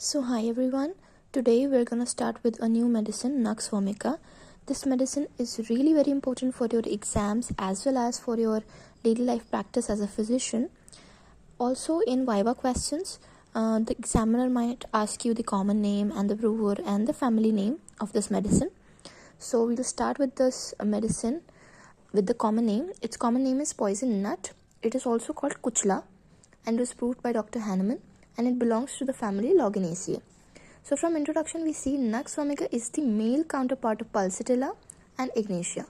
So, hi everyone. Today we're gonna start with a new medicine, Nux vomica. This medicine is really very important for your exams as well as for your daily life practice as a physician. Also, in Viva questions, the examiner might ask you the common name and the brewer and the family name of this medicine. So, we'll start with this medicine with the common name. Its common name is poison nut. It is also called kuchla and was proved by Dr. Hahnemann, and it belongs to the family Loganaceae. So from introduction we see Nux vomica is the male counterpart of Pulsatilla and Ignatia.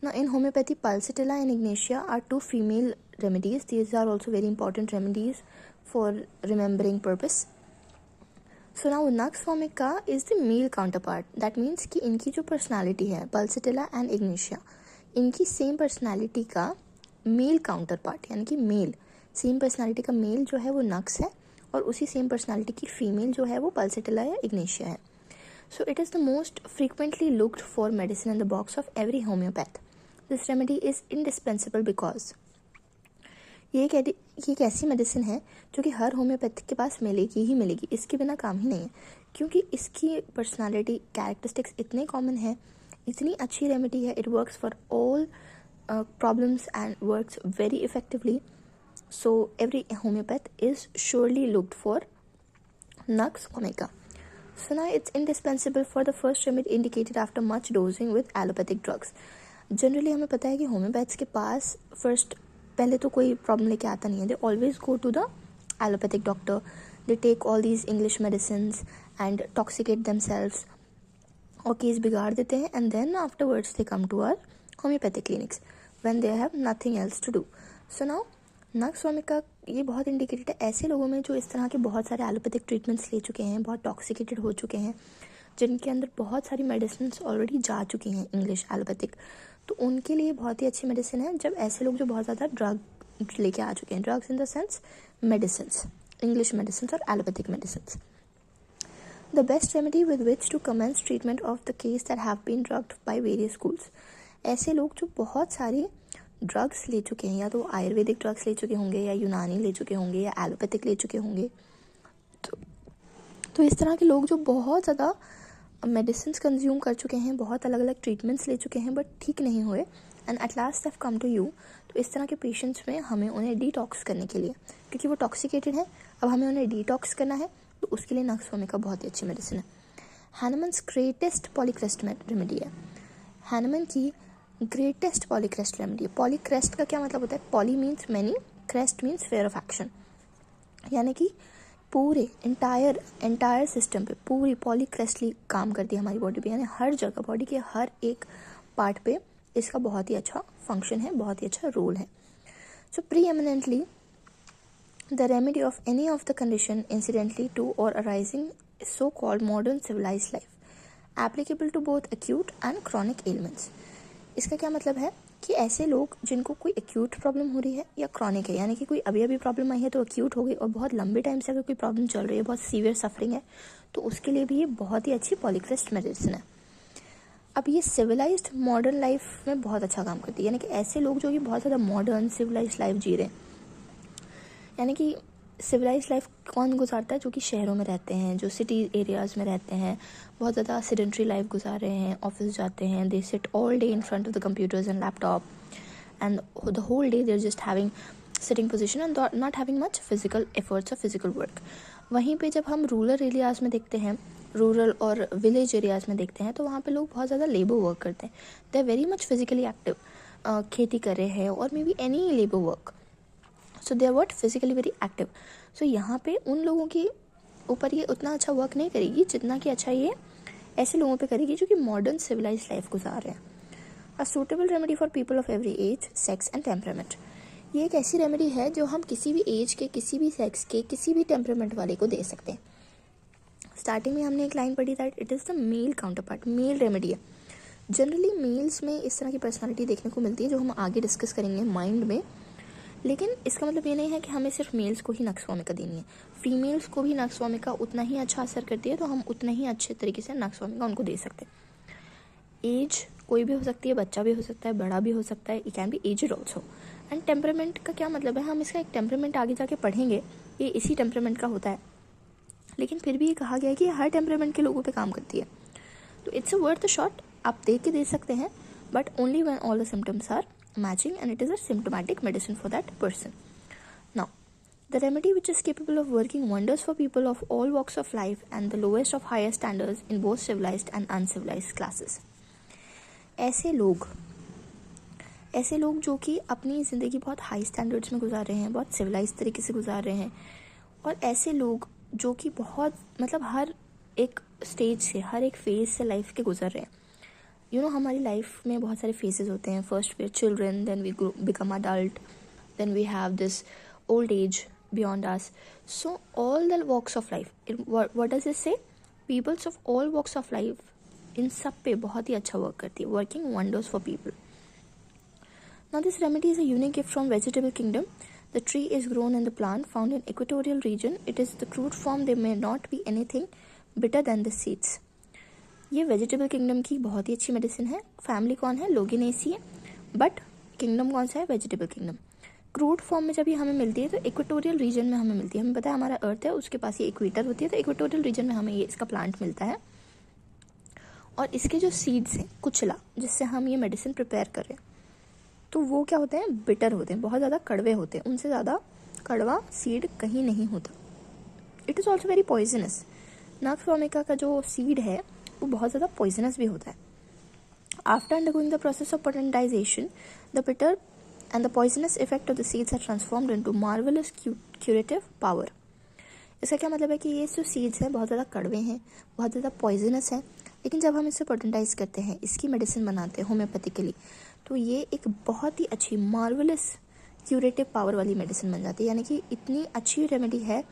Now in homeopathy, Pulsatilla and Ignatia are two female remedies. These are also very important remedies for remembering purpose. So now Nux vomica is the male counterpart. That means कि इनकी जो personality है Pulsatilla and Ignatia, इनकी same personality का male counterpart यानी कि male same personality का mail जो है वो नक्स है और उसी सेम पर्सनालिटी की फीमेल जो है वो पल्सेटिला या इग्नेशिया है. So it is the most frequently looked for medicine in the box of every homeopath. This remedy is indispensable because ये एक ऐसी मेडिसिन है जो कि हर होम्योपैथ के पास मिलेगी ही मिलेगी, इसके बिना काम ही नहीं है, क्योंकि इसकी पर्सनालिटी कैरेक्टरिस्टिक्स इतने कॉमन है, इतनी अच्छी रेमेडी है. It works for all problems and works very effectively. So every homeopath is surely looked for Nux vomica. So now it's indispensable for the first remedy indicated after much dosing with allopathic drugs. Generally हमें पता है कि homeopaths के पास first पहले तो कोई problem लेके आता नहीं है. They always go to the allopathic doctor. They take all these English medicines and toxicate themselves और केस बिगाड़ देते हैं, and then afterwards they come to our homeopathic clinics when they have nothing else to do. So now nux vomica ये बहुत indicated है ऐसे लोगों में जो इस तरह के बहुत सारे एलोपैथिक ट्रीटमेंट्स ले चुके हैं, बहुत टॉक्सिकेटेड हो चुके हैं, जिनके अंदर बहुत सारी मेडिसिन ऑलरेडी जा चुकी हैं इंग्लिश एलोपैथिक. तो उनके लिए बहुत ही अच्छी मेडिसिन है जब ऐसे लोग जो बहुत ज़्यादा ड्रग लेके आ चुके हैं, drugs in the sense medicine, English medicine और allopathic medicine. The best remedy with which to commence treatment of the case that have been drugged by various schools. ऐसे लोग जो बहुत सारी ड्रग्स ले चुके हैं, या तो आयुर्वेदिक ड्रग्स ले चुके होंगे, या यूनानी ले चुके होंगे, या एलोपैथिक ले चुके होंगे. तो इस तरह के लोग जो बहुत ज़्यादा मेडिसिन कंज्यूम कर चुके हैं, बहुत अलग अलग ट्रीटमेंट्स ले चुके हैं बट ठीक नहीं हुए, and at last have come to you. तो इस तरह के पेशेंट्स में हमें उन्हें डिटॉक्स करने के लिए, क्योंकि वो टॉक्सिकेटेड है, अब हमें उन्हें डिटॉक्स करना है, तो उसके लिए नक्स वोमिका बहुत ही अच्छी मेडिसिन है. हैनमन्स ग्रेटेस्ट पॉलीक्रेस्ट रेमेडी है. हैनमन की ग्रेटेस्ट पॉलीक्रेस्ट रेमेडी. पॉलीक्रेस्ट का क्या मतलब होता है? Poly means many, crest means fair of action, यानी कि पूरे एंटायर सिस्टम पे पूरी पॉलीक्रेस्टली काम करती है हमारी बॉडी पे, यानी हर जगह बॉडी के हर एक पार्ट पे इसका बहुत ही अच्छा फंक्शन है, बहुत ही अच्छा रोल है. So preeminently the remedy of any of the condition incidentally to or arising so called modern civilised life, applicable to both acute and chronic elements. इसका क्या मतलब है कि ऐसे लोग जिनको कोई एक्यूट प्रॉब्लम हो रही है या क्रॉनिक है, यानी कि कोई अभी अभी प्रॉब्लम आई है तो एक्यूट हो गई, और बहुत लंबे टाइम से अगर कोई प्रॉब्लम चल रही है, बहुत सीवियर सफरिंग है, तो उसके लिए भी ये बहुत ही अच्छी पॉलीक्रेस्ट मेडिसिन है. अब ये सिविलाइज्ड मॉडर्न लाइफ में बहुत अच्छा काम करती है, यानी कि ऐसे लोग जो कि बहुत ज़्यादा मॉडर्न सिविलाइज्ड लाइफ जी रहे हैं, यानी कि सिविलाइज लाइफ कौन गुजारता है? जो कि शहरों में रहते हैं, जो सिटी एरियाज़ में रहते हैं, बहुत ज़्यादा सेडेंट्री लाइफ गुजार रहे हैं, ऑफिस जाते हैं, they sit all day in front of the computers and laptop, and the whole day they are just having sitting position and not having much physical efforts और फिजिकल वर्क. वहीं पे जब हम रूरल एरियाज़ में देखते हैं, rural और village areas में देखते हैं, तो वहाँ पे लोग बहुत ज़्यादा लेबर वर्क करते हैं. They are very much physically active, खेती कर रहे हैं और may be any labour work. So they are what physically very active. सो यहाँ पे उन लोगों के ऊपर ये उतना अच्छा वर्क नहीं करेगी जितना कि अच्छा ये ऐसे लोगों पे करेगी जो कि मॉडर्न सिविलाइज लाइफ गुजार रहे हैं. A suitable remedy for people of every age, sex and temperament. ये एक ऐसी रेमेडी है जो हम किसी भी एज के, किसी भी सेक्स के, किसी भी टेम्परामेंट वाले को दे सकते हैं. स्टार्टिंग में हमने एक लाइन पढ़ी that it is the male counterpart, male remedy है. जनरली मेल्स में इस तरह की पर्सनैलिटी देखने को मिलती है जो हम आगे डिस्कस करेंगे माइंड में, लेकिन इसका मतलब ये नहीं है कि हमें सिर्फ मेल्स को ही नक्स वोमिका देनी है. फीमेल्स को भी नक्स वोमिका उतना ही अच्छा असर करती है, तो हम उतना ही अच्छे तरीके से नक्स वोमिका उनको दे सकते हैं. एज कोई भी हो सकती है, बच्चा भी हो सकता है, बड़ा भी हो सकता है, it can be aged also. And temperament का क्या मतलब है? हम इसका एक टेम्परामेंट आगे जाके पढ़ेंगे, ये इसी टेम्परामेंट का होता है. लेकिन फिर भी ये कहा गया है कि हर टेम्परामेंट के लोगों पे काम करती है। तो it's a worth a shot, आप देख के दे सकते हैं, but only when all the symptoms are matching and it is a symptomatic medicine for that person. Now the remedy which is capable of working wonders for people of all walks of life and the lowest of higher standards in both civilized and uncivilized classes. ऐसे लोग जो कि अपनी ज़िंदगी बहुत high standards में गुजार रहे हैं, बहुत सिविलाइज तरीके से गुजार रहे हैं, और ऐसे लोग जो कि बहुत मतलब हर एक स्टेज से, हर एक फेज से लाइफ के गुजर रहे हैं। हमारी लाइफ में बहुत सारे फेजेस होते हैं। First we are children, then we become adult, then we have this old age beyond us. So all the walks of life, what does it say? Peoples of all walks of life, इन सब पे बहुत ही अच्छा work करती है, working wonders for people. Now this remedy is a unique gift from vegetable kingdom. The tree is grown in the plant found in equatorial region. It is the crude form. There may not be anything bitter than the seeds. ये vegetable kingdom की बहुत ही अच्छी medicine है। Family कौन है? लोगिनेसी है, but kingdom कौन सा है? Vegetable kingdom. क्रूड फॉर्म में जब ये हमें मिलती है तो इक्वेटोरियल रीजन में हमें मिलती है। हमें पता है हमारा अर्थ है, उसके पास ये इक्वेटर होती है, तो इक्वेटोरियल रीजन में हमें ये इसका प्लांट मिलता है। और इसके जो सीड्स हैं, कुचला, जिससे हम ये मेडिसिन प्रिपेयर कर रहे हैं, तो वो क्या होते हैं? बिटर होते हैं, बहुत ज़्यादा कड़वे होते हैं। उनसे ज़्यादा कड़वा सीड कहीं नहीं होता। It is also very poisonous. Nux vomica का जो सीड है वो बहुत ज़्यादा पॉइजनस भी होता है। After undergoing the process of potentisation, the bitter and the poisonous effect of the seeds are transformed into marvelous curative power. इसका क्या मतलब है कि ये जो सीड्स हैं बहुत ज़्यादा कड़वे हैं, बहुत ज़्यादा पॉइजनस हैं, लेकिन जब हम इसे पोटेंटाइज करते हैं, इसकी मेडिसिन बनाते हैं होम्योपैथिकली, तो ये एक बहुत ही अच्छी मार्वलस क्यूरेटिव पावर वाली मेडिसिन बन जाती है। यानी कि इतनी अच्छी रेमेडी है,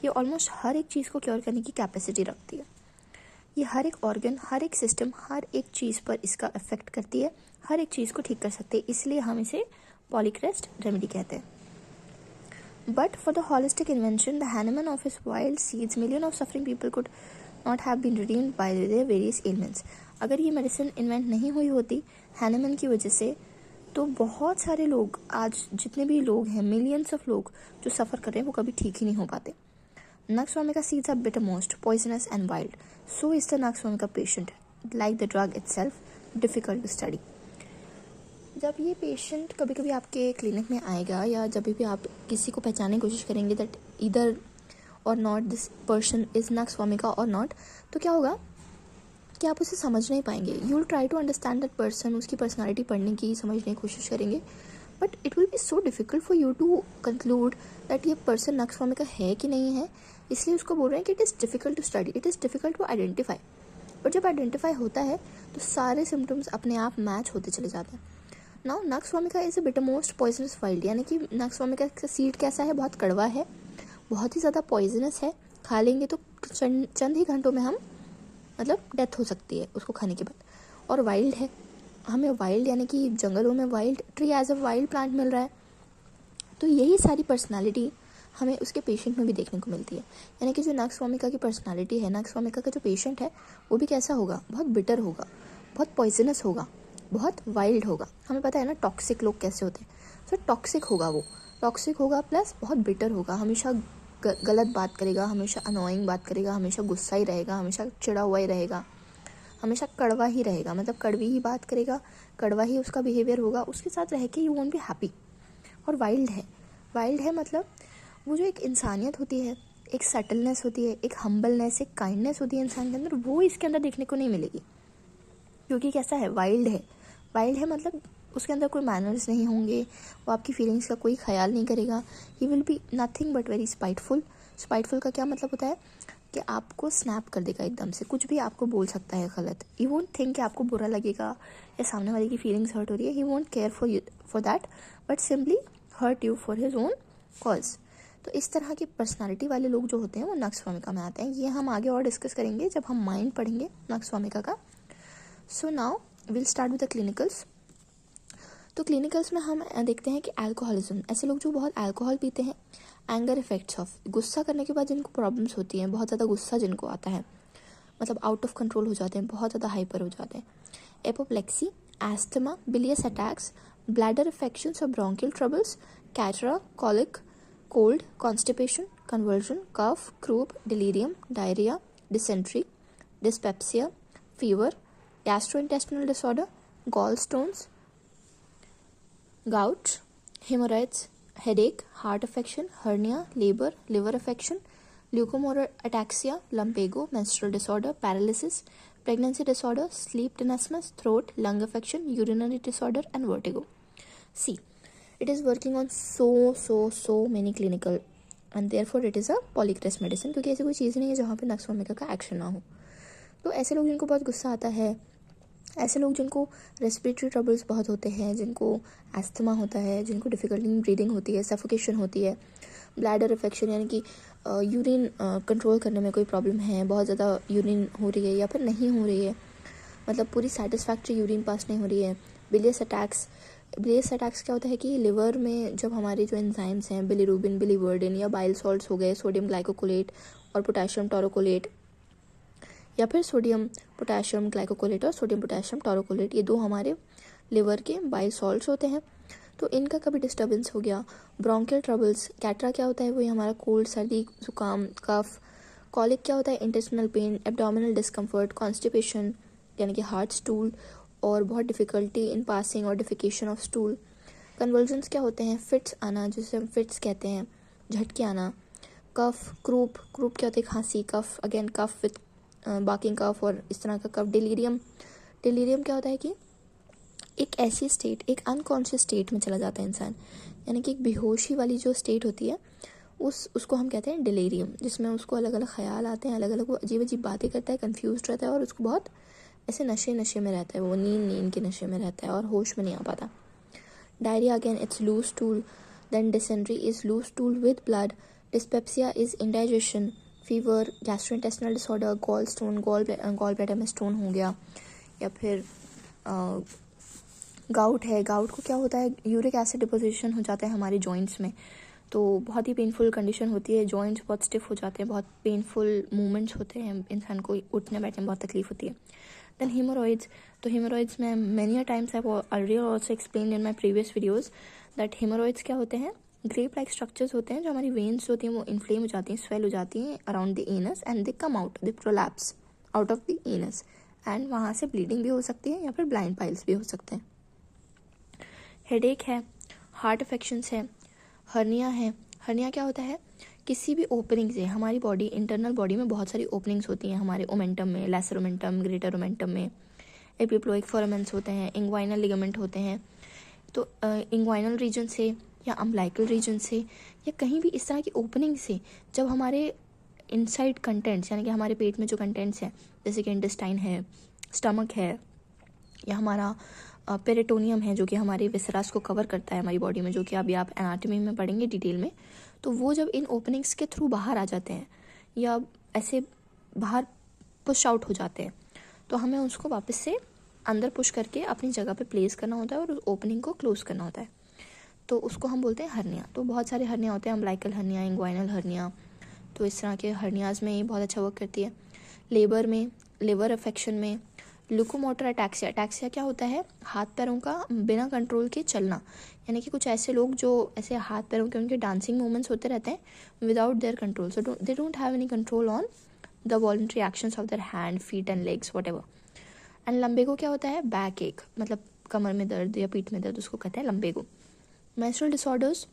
ये ऑलमोस्ट हर एक चीज़ को क्योर करने की कैपेसिटी रखती है। ये हर एक ऑर्गन, हर एक सिस्टम, हर एक चीज़ पर इसका इफेक्ट करती है, हर एक चीज़ को ठीक कर सकती है। इसलिए हम इसे पॉलीक्रेस्ट रेमेडी कहते हैं। But for the holistic invention, the Hahnemann of his wild seeds, million of suffering people could not have been redeemed by their various elements. अगर ये मेडिसिन इन्वेंट नहीं हुई होती हैनेमन की वजह से, तो बहुत सारे लोग, आज जितने भी लोग हैं, मिलियंस ऑफ लोग जो सफ़र कर रहे हैं, वो कभी ठीक ही नहीं हो पाते। Nux vomica seeds are bitter most poisonous and wild, so is the nux vomica patient, like the drug itself difficult to study. जब ये पेशेंट कभी कभी आपके क्लिनिक में आएगा, या जब भी आप किसी को पहचानने की कोशिश करेंगे दैट इधर और not this person is nux vomica और नॉट, तो क्या होगा कि आप उसे समझ नहीं पाएंगे। You will try to understand that person, उसकी पर्सनालिटी पढ़ने की, समझने की कोशिश करेंगे, but it will be so difficult for you to conclude that ये पर्सन नक्स वोमिका है कि नहीं है। इसलिए उसको बोल रहे हैं कि it is difficult to study, it is difficult to identify. But जब आइडेंटिफाई होता है तो सारे सिम्टम्स अपने आप मैच होते चले जाते हैं। Now nux vomica is a bitter most poisonous wild, यानी कि नक्स वोमिका का सीड कैसा है? बहुत कड़वा है, बहुत ही ज़्यादा पॉइजनस है। खा लेंगे तो चंद ही घंटों में हम मतलब डेथ हो सकती है उसको खाने के बाद। और वाइल्ड है, हमें वाइल्ड यानी कि जंगलों में wild tree as a wild plant मिल रहा है। तो यही सारी पर्सनालिटी हमें उसके पेशेंट में भी देखने को मिलती है। यानी कि जो नक्स वोमिका की पर्सनालिटी है, नक्स वोमिका का जो पेशेंट है, वो भी कैसा होगा? बहुत बिटर होगा, बहुत पॉइजनस होगा, बहुत वाइल्ड होगा। हमें पता है ना टॉक्सिक लोग कैसे होते हैं। सो टॉक्सिक होगा, वो टॉक्सिक होगा प्लस बहुत बिटर होगा, हमेशा गलत बात करेगा, हमेशा अनोइंग बात करेगा, हमेशा गुस्सा ही रहेगा, हमेशा चिड़ा हुआ ही रहेगा, हमेशा कड़वा ही रहेगा, मतलब कड़वी ही बात करेगा, कड़वा ही उसका बिहेवियर होगा। उसके साथ रह के यू वोंट बी हैप्पी। और वाइल्ड है मतलब वो जो एक इंसानियत होती है, एक सटलनेस होती है, एक हम्बलनेस, एक काइंडनेस होती है इंसान के अंदर, वो इसके अंदर देखने को नहीं मिलेगी। क्योंकि कैसा है? वाइल्ड है मतलब उसके अंदर कोई मैनर्स नहीं होंगे, वो आपकी फीलिंग्स का कोई ख्याल नहीं करेगा। He will be nothing but very spiteful का क्या मतलब होता है कि आपको स्नैप कर देगा एकदम से, कुछ भी आपको बोल सकता है गलत। ही वोंट थिंक कि आपको बुरा लगेगा या सामने वाले की फीलिंग्स हर्ट हो रही है। He won't care for that but simply hurt you for his own cause. तो इस तरह की पर्सनालिटी वाले लोग जो होते हैं वो नक्स वोमिका में आते हैं। ये हम आगे और डिस्कस करेंगे जब हम माइंड पढ़ेंगे नक्स वोमिका का। So now will start with the clinicals. तो क्लिनिकल्स में हम देखते हैं कि अल्कोहलिज्म, ऐसे लोग जो बहुत अल्कोहल पीते हैं। एंगर इफेक्ट्स ऑफ, गुस्सा करने के बाद जिनको प्रॉब्लम्स होती हैं, बहुत ज़्यादा गुस्सा जिनको आता है, मतलब आउट ऑफ कंट्रोल हो जाते हैं, बहुत ज़्यादा हाइपर हो जाते हैं। Apoplexy, asthma, bilious attacks, bladder infections और bronchial troubles, catarrh, colic, cold, constipation, conversion, cough, croup, delirium, diarrhoea, dysentery, dyspepsia, fever, gastrointestinal disorder, gall stones, gout, haemorrhoids, headache, heart affection, hernia, labour, liver affection, locomotor ataxia, lumbago, menstrual disorder, paralysis, pregnancy disorder, sleep tenesmus, throat, lung affection, urinary disorder and vertigo. See, it is working on so many clinical and therefore it is a polycrest medicine क्योंकि ऐसी कोई चीज़ नहीं है जहाँ पे nux vomica का action ना हो. तो ऐसे लोग जिनको बहुत गुस्सा आता है, ऐसे लोग जिनको रेस्पिरेटरी ट्रबल्स बहुत होते हैं, जिनको एस्थमा होता है, जिनको डिफिकल्टी इन ब्रीदिंग होती है, सफोकेशन होती है, ब्लैडर इन्फेक्शन यानी कि यूरिन कंट्रोल करने में कोई प्रॉब्लम है, बहुत ज़्यादा यूरिन हो रही है या फिर नहीं हो रही है, मतलब पूरी सेटिस्फैक्ट्री यूरिन पास नहीं हो रही है. बिलियस अटैक्स क्या होता है कि लिवर में जब हमारे जो एंजाइम्स हैं बिलीरुबिन, बिलीवर्डिन या बाइल सॉल्ट्स हो गए, सोडियम ग्लाइकोकोलेट और पोटेशियम टोरोकोलेट या फिर सोडियम पोटेशियम ग्लाइकोकोलेट और सोडियम पोटेशियम टोरोकोलेट, ये दो हमारे लिवर के बाइल सॉल्ट्स होते हैं. तो इनका कभी डिस्टर्बेंस हो गया, ब्रोंकियल ट्रबल्स, कैटरा क्या होता है वही हमारा कोल्ड, सर्दी, जुकाम, कफ, कॉलिक क्या होता है intestinal pain, abdominal discomfort, constipation यानी कि हार्ड स्टूल और बहुत डिफिकल्टी इन पासिंग और डिफिकेशन ऑफ स्टूल, कन्वर्जन्स क्या होते हैं फिट्स आना जिसे हम फिट्स कहते हैं, झटके आना, कफ, क्रूप क्या होता है खांसी, कफ अगेन कफ विथ बाकिंग कफ और इस तरह का कफ, डिलीरियम क्या होता है कि एक ऐसी स्टेट, एक अनकॉन्शियस स्टेट में चला जाता है इंसान, यानी कि एक बेहोशी वाली जो स्टेट होती है उसको हम कहते हैं डिलीरियम, जिसमें उसको अलग अलग ख्याल आते हैं, अलग अलग वो अजीब अजीब बातें करता है, कंफ्यूज रहता है और उसको बहुत ऐसे नशे में रहता है, वो नींद के नशे में रहता है और होश में नहीं आ पाता. Diarrhoea again it's loose stool, then dysentery is loose stool with blood, dyspepsia is indigestion, fever, gastrointestinal disorder, gall stone, gall bladder में स्टोन हो गया, या फिर गाउट है. गाउट को क्या होता है, यूरिक एसिड डिपोजिशन हो जाता है हमारे जॉइंट्स में, तो बहुत ही पेनफुल कंडीशन होती है, जॉइंट्स बहुत स्टिफ हो जाते हैं, बहुत पेनफुल मूवमेंट्स होते हैं, इंसान को उठने बैठने में बहुत तकलीफ होती है. देन हीमोरॉइड्स, तो हीमोरॉइड्स में many times I already also explain in my previous videos that haemorrhoids क्या होते हैं, ग्रेप लाइक स्ट्रक्चर्स होते हैं जो हमारी वेन्स होती हैं वो इन्फ्लेम हो जाती हैं, स्वेल हो जाती हैं around the anus and they come out, they prolapse out of the anus and वहाँ से ब्लीडिंग भी हो सकती है या फिर ब्लाइंड पाइल्स भी हो सकते हैं. हेडेक है, हार्ट अफेक्शंस है, हर्निया है. हर्निया क्या होता है, किसी भी ओपनिंग से हमारी बॉडी, इंटरनल बॉडी में बहुत सारी ओपनिंग्स होती हैं, हमारे ओमेंटम में, लेसर ओमेंटम, ग्रेटर ओमेंटम में एपिप्लोइक फोरामेंट्स होते हैं, इंग्वाइनल लिगामेंट होते हैं. तो इंग्वाइनल रीजन से या अम्बलाइकल रीजन से या कहीं भी इस तरह की ओपनिंग से जब हमारे इनसाइड कंटेंट्स यानी कि हमारे पेट में जो कंटेंट्स हैं जैसे कि इंटेस्टाइन है, स्टमक है या हमारा पेरिटोनियम है जो कि हमारे विसरास को कवर करता है हमारी बॉडी में, जो कि अभी आप एनाटॉमी में पढ़ेंगे डिटेल में, तो वो जब इन ओपनिंग्स के थ्रू बाहर आ जाते हैं या ऐसे बाहर पुश आउट हो जाते हैं तो हमें उसको वापस से अंदर पुश करके अपनी जगह पे प्लेस करना होता है और उस ओपनिंग को क्लोज करना होता है, तो उसको हम बोलते हैं हर्निया. तो बहुत सारे हर्निया होते हैं, अम्बलाइकल हर्निया, इंग्वाइनल हर्निया, तो इस तरह के हर्नियाज में ये बहुत अच्छा वर्क करती है. लेबर में, लिवर अफेक्शन में, ल्यूकोमोटर अटैक्सिया क्या होता है, हाथ पैरों का बिना कंट्रोल के चलना, यानी कि कुछ ऐसे लोग जो ऐसे हाथ पैरों के उनके डांसिंग मूवमेंट्स होते रहते हैं without their control, so they don't have any control on the voluntary actions of their hand, feet and legs whatever. And लम्बेगो क्या होता है, बैक एक, मतलब कमर में दर्द या पीठ में दर्द, उसको कहते हैं लम्बेगो. मेंस्ट्रुअल डिसऑर्डर्स,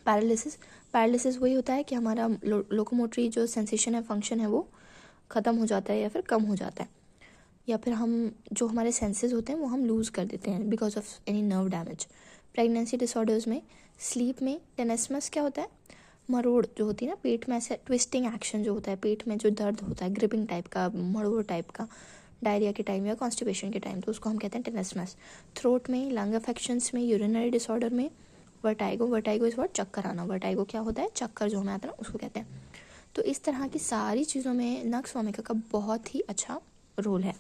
पैरालिसिस वही होता है कि हमारा लोकोमोटरी जो सेंसेशन है, फंक्शन है, वो ख़त्म हो जाता है या फिर कम हो जाता है, या फिर हम जो हमारे सेंसेस होते हैं वो हम लूज़ कर देते हैं because of any nerve damage. Pregnancy disorders में, स्लीप में, टेनेस्मस क्या होता है, मरोड़ जो होती है ना पेट में, ऐसे ट्विस्टिंग एक्शन जो होता है, पेट में जो दर्द होता है ग्रिपिंग टाइप का, मरोड़ टाइप का, डायरिया के टाइम या कॉन्स्टिपेशन के टाइम, तो उसको हम कहते हैं टेनेस्मस. थ्रोट में, लंग अफेक्शंस में, यूरिनरी डिसऑर्डर में, वर्टाइगो इस वर्ड चक्कर आना, वर्टाइगो क्या होता है, चक्कर जो हमें आता है ना उसको कहते हैं. तो इस तरह की सारी चीज़ों में नक्स वोमिका का बहुत ही अच्छा रोल है.